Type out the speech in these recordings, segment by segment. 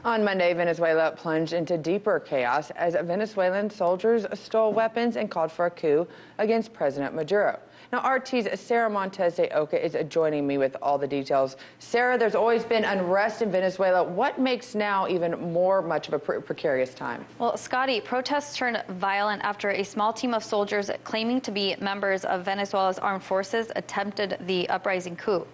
On Monday, Venezuela plunged into deeper chaos as Venezuelan soldiers stole weapons and called for a coup against President Maduro. Now, RT's Sara Montes is joining me with all the details. Sara, there's always been unrest in Venezuela. What makes now even much of a precarious time? Well, Scotty, protests turned violent after a small team of soldiers claiming to be members of Venezuela's armed forces attempted the uprising coup.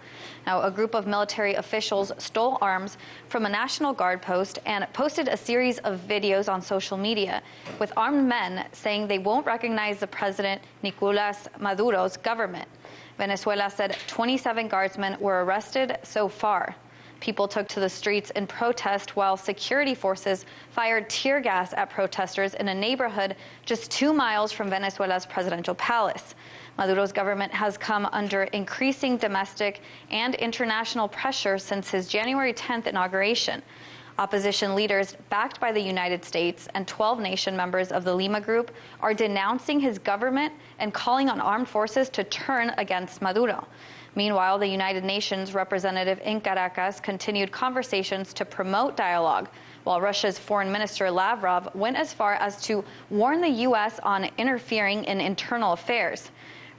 Now, a group of military officials stole arms from a National Guard post and posted a series of videos on social media with armed men saying they won't recognize the President Nicolas Maduro's government. Venezuela said 27 guardsmen were arrested so far. People took to the streets in protest while security forces fired tear gas at protesters in a neighborhood just 2 miles from Venezuela's presidential palace. Maduro's government has come under increasing domestic and international pressure since his January 10th inauguration. Opposition leaders backed by the United States and 12 nation members of the Lima Group are denouncing his government and calling on armed forces to turn against Maduro. Meanwhile, the United Nations representative in Caracas continued conversations to promote dialogue, while Russia's Foreign Minister Lavrov went as far as to warn the U.S. on interfering in internal affairs.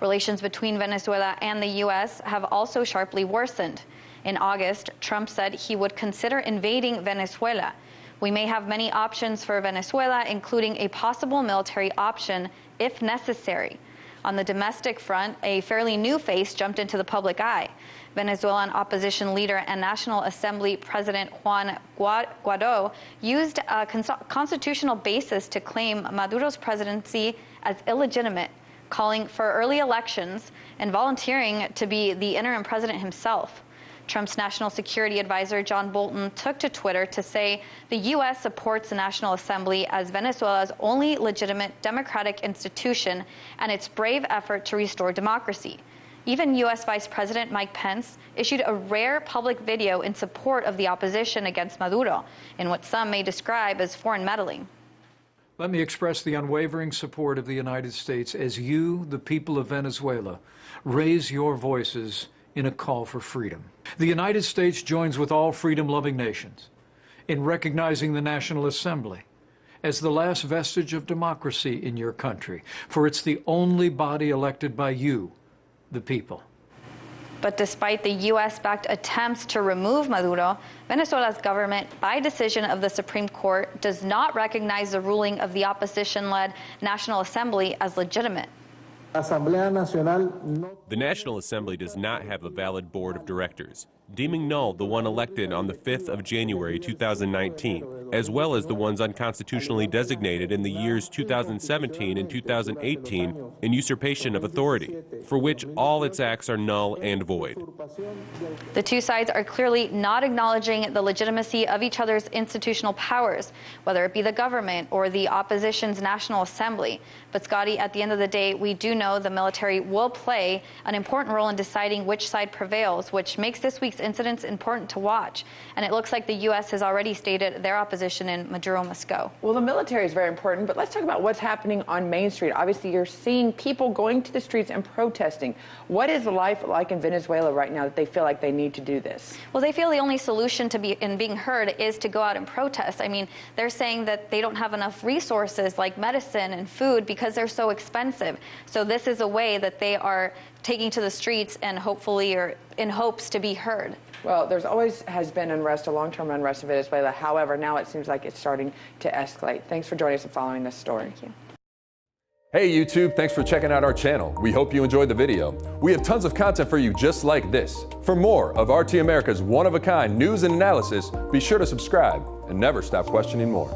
Relations between Venezuela and the U.S. have also sharply worsened. In August, Trump said he would consider invading Venezuela. We may have many options for Venezuela, including a possible military option if necessary. On the domestic front, a fairly new face jumped into the public eye. Venezuelan opposition leader and National Assembly President Juan Guaido used a constitutional basis to claim Maduro's presidency as illegitimate, calling for early elections and volunteering to be the interim president himself. Trump's national security advisor, John Bolton, took to Twitter to say the U.S. supports the National Assembly as Venezuela's only legitimate democratic institution and its brave effort to restore democracy. Even U.S. Vice President Mike Pence issued a rare public video in support of the opposition against Maduro in what some may describe as foreign meddling. Let me express the unwavering support of the United States as you, the people of Venezuela, raise your voices in a call for freedom. The United States joins with all freedom-loving nations in recognizing the National Assembly as the last vestige of democracy in your country, for it's the only body elected by you, the people. But despite the U.S.-backed attempts to remove Maduro, Venezuela's government, by decision of the Supreme Court, does not recognize the ruling of the opposition-led National Assembly as legitimate. The National Assembly does not have a valid board of directors, deeming null the one elected on the 5th of January 2019, as well as the ones unconstitutionally designated in the years 2017 and 2018 in usurpation of authority, for which all its acts are null and void. The two sides are clearly not acknowledging the legitimacy of each other's institutional powers, whether it be the government or the opposition's National Assembly. But Scotty, at the end of the day, we do know the military will play an important role in deciding which side prevails, which makes this week's incidents important to watch. And it looks like the U.S. has already stated their opposition in Maduro must go. Well, the military is very important, but let's talk about what's happening on Main Street. Obviously, you're seeing people going to the streets and protesting. What is life like in Venezuela right now that they feel like they need to do this? Well, they feel the only solution to being heard is to go out and protest. I mean, they're saying that they don't have enough resources like medicine and food because they're so expensive. So this is a way that they are taking to the streets and hopefully or in hopes to be heard. Well, there's always has been unrest, a long-term unrest in Venezuela. However, now it seems like it's starting to escalate. Thanks for joining us and following this story. Thank you. Hey YouTube, thanks for checking out our channel. We hope you enjoyed the video. We have tons of content for you just like this. For more of RT America's one-of-a-kind news and analysis, be sure to subscribe and never stop questioning more.